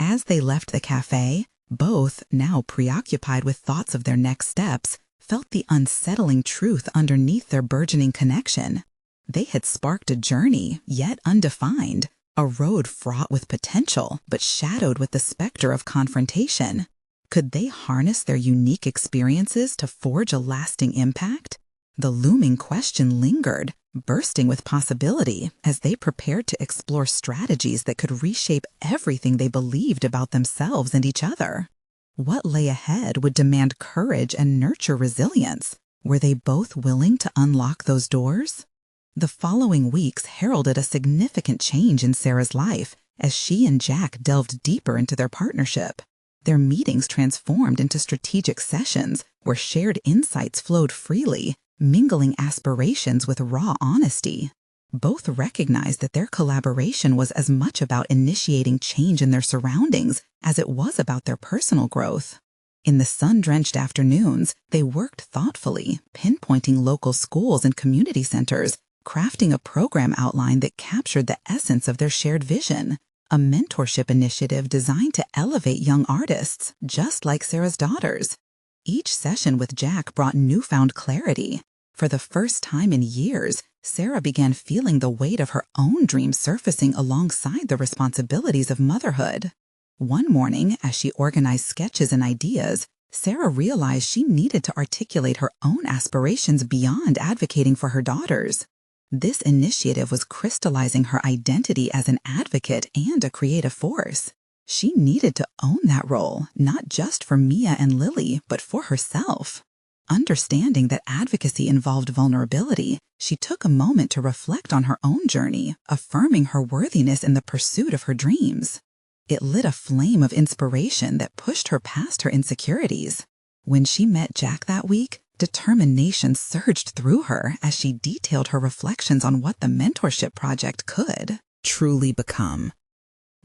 As they left the cafe, both, now preoccupied with thoughts of their next steps, felt the unsettling truth underneath their burgeoning connection. They had sparked a journey, yet undefined, a road fraught with potential, but shadowed with the specter of confrontation. Could they harness their unique experiences to forge a lasting impact? The looming question lingered, bursting with possibility as they prepared to explore strategies that could reshape everything they believed about themselves and each other. What lay ahead would demand courage and nurture resilience. Were they both willing to unlock those doors? The following weeks heralded a significant change in Sarah's life as she and Jack delved deeper into their partnership. Their meetings transformed into strategic sessions where shared insights flowed freely, mingling aspirations with raw honesty. Both recognized that their collaboration was as much about initiating change in their surroundings as it was about their personal growth. In the sun-drenched afternoons, they worked thoughtfully, pinpointing local schools and community centers, crafting a program outline that captured the essence of their shared vision, a mentorship initiative designed to elevate young artists, just like Sarah's daughters. Each session with Jack brought newfound clarity. For the first time in years, Sarah began feeling the weight of her own dreams surfacing alongside the responsibilities of motherhood. One morning, as she organized sketches and ideas, Sarah realized she needed to articulate her own aspirations beyond advocating for her daughters. This initiative was crystallizing her identity as an advocate and a creative force. She needed to own that role, not just for Mia and Lily, but for herself. Understanding that advocacy involved vulnerability, she took a moment to reflect on her own journey, affirming her worthiness in the pursuit of her dreams. It lit a flame of inspiration that pushed her past her insecurities. When she met Jack that week, determination surged through her as she detailed her reflections on what the mentorship project could truly become.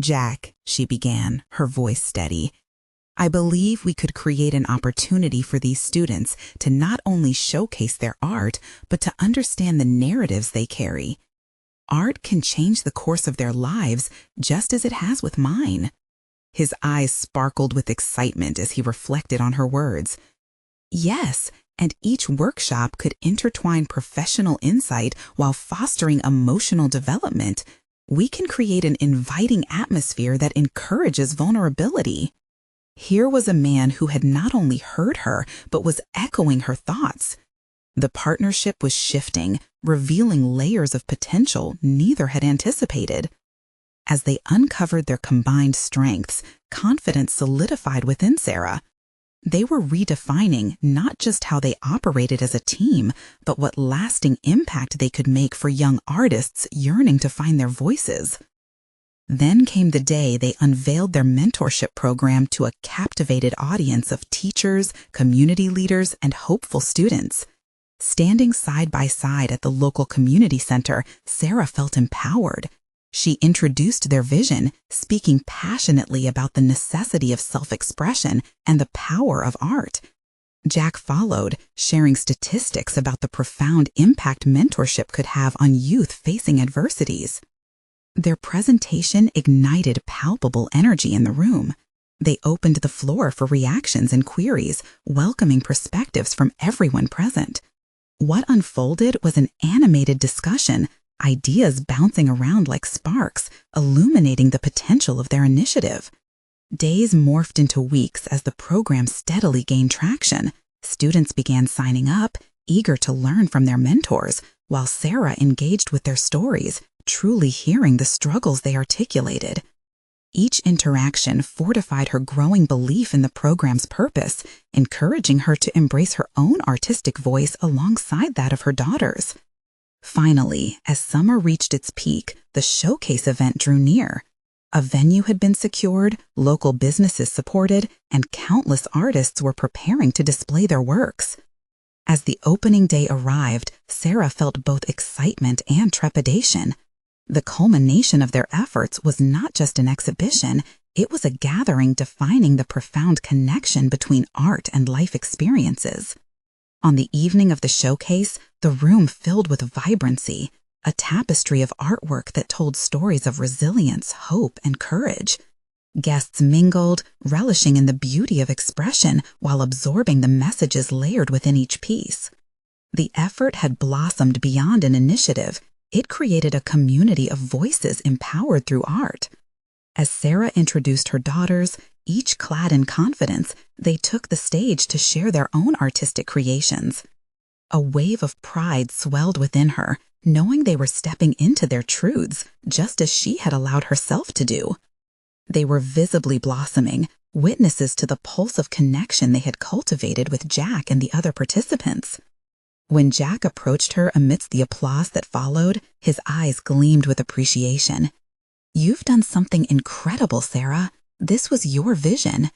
"Jack," she began, her voice steady, "I believe we could create an opportunity for these students to not only showcase their art, but to understand the narratives they carry. Art can change the course of their lives just as it has with mine." His eyes sparkled with excitement as he reflected on her words. "Yes, and each workshop could intertwine professional insight while fostering emotional development. We can create an inviting atmosphere that encourages vulnerability." Here was a man who had not only heard her, but was echoing her thoughts. The partnership was shifting, revealing layers of potential neither had anticipated. As they uncovered their combined strengths, confidence solidified within Sarah. They were redefining not just how they operated as a team, but what lasting impact they could make for young artists yearning to find their voices. Then came the day they unveiled their mentorship program to a captivated audience of teachers, community leaders, and hopeful students. Standing side by side at the local community center, Sarah felt empowered. She introduced their vision, speaking passionately about the necessity of self-expression and the power of art. Jack followed, sharing statistics about the profound impact mentorship could have on youth facing adversities. Their presentation ignited palpable energy in the room. They opened the floor for reactions and queries, welcoming perspectives from everyone present. What unfolded was an animated discussion, ideas bouncing around like sparks, illuminating the potential of their initiative. Days morphed into weeks as the program steadily gained traction. Students began signing up, eager to learn from their mentors, while Sarah engaged with their stories, truly hearing the struggles they articulated. Each interaction fortified her growing belief in the program's purpose, encouraging her to embrace her own artistic voice alongside that of her daughters. Finally, as summer reached its peak, the showcase event drew near. A venue had been secured, local businesses supported, and countless artists were preparing to display their works. As the opening day arrived, Sarah felt both excitement and trepidation. The culmination of their efforts was not just an exhibition, it was a gathering defining the profound connection between art and life experiences. On the evening of the showcase, the room filled with vibrancy, a tapestry of artwork that told stories of resilience, hope, and courage. Guests mingled, relishing in the beauty of expression while absorbing the messages layered within each piece. The effort had blossomed beyond an initiative. It created a community of voices empowered through art. As Sarah introduced her daughters, each clad in confidence, they took the stage to share their own artistic creations. A wave of pride swelled within her, knowing they were stepping into their truths, just as she had allowed herself to do. They were visibly blossoming, witnesses to the pulse of connection they had cultivated with Jack and the other participants. When Jack approached her amidst the applause that followed, his eyes gleamed with appreciation. "You've done something incredible, Sarah. This was your vision."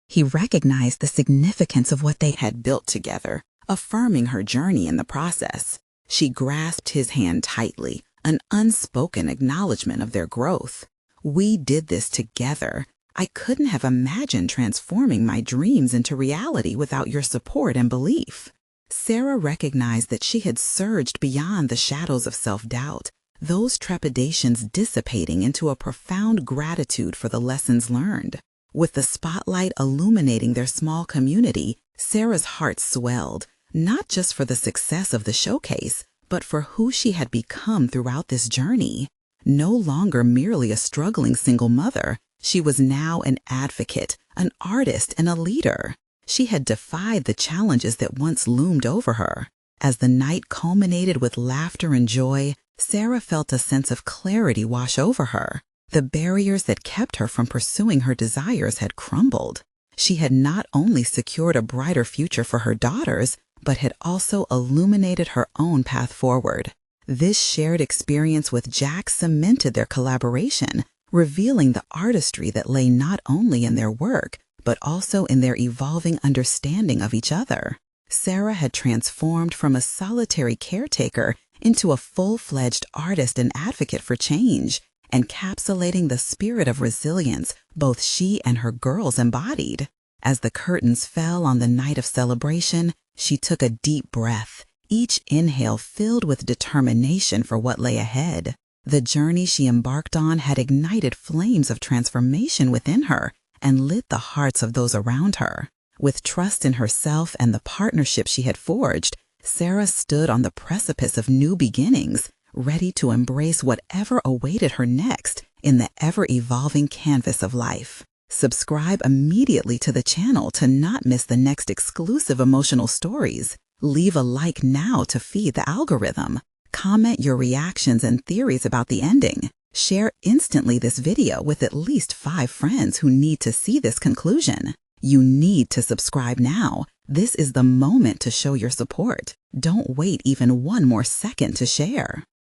He recognized the significance of what they had built together, affirming her journey in the process. She grasped his hand tightly, an unspoken acknowledgement of their growth. We did this together. I couldn't have imagined transforming my dreams into reality without your support and belief. Sarah recognized that she had surged beyond the shadows of self-doubt, those trepidations dissipating into a profound gratitude for the lessons learned. With the spotlight illuminating their small community, Sarah's heart swelled, not just for the success of the showcase, but for who she had become throughout this journey. No longer merely a struggling single mother, she was now an advocate, an artist, and a leader. She had defied the challenges that once loomed over her. As the night culminated with laughter and joy, Sarah felt a sense of clarity wash over her. The barriers that kept her from pursuing her desires had crumbled. She had not only secured a brighter future for her daughters, but had also illuminated her own path forward. This shared experience with Jack cemented their collaboration, revealing the artistry that lay not only in their work, but also in their evolving understanding of each other. Sarah had transformed from a solitary caretaker into a full-fledged artist and advocate for change, encapsulating the spirit of resilience both she and her girls embodied. As the curtains fell on the night of celebration, she took a deep breath, each inhale filled with determination for what lay ahead. The journey she embarked on had ignited flames of transformation within her and lit the hearts of those around her. With trust in herself and the partnership she had forged, Sarah stood on the precipice of new beginnings, ready to embrace whatever awaited her next in the ever-evolving canvas of life. Subscribe immediately to the channel to not miss the next exclusive emotional stories. Leave a like now to feed the algorithm. Comment your reactions and theories about the ending. Share instantly this video with at least 5 friends who need to see this conclusion. You need to subscribe now. This is the moment to show your support. Don't wait even one more second to share.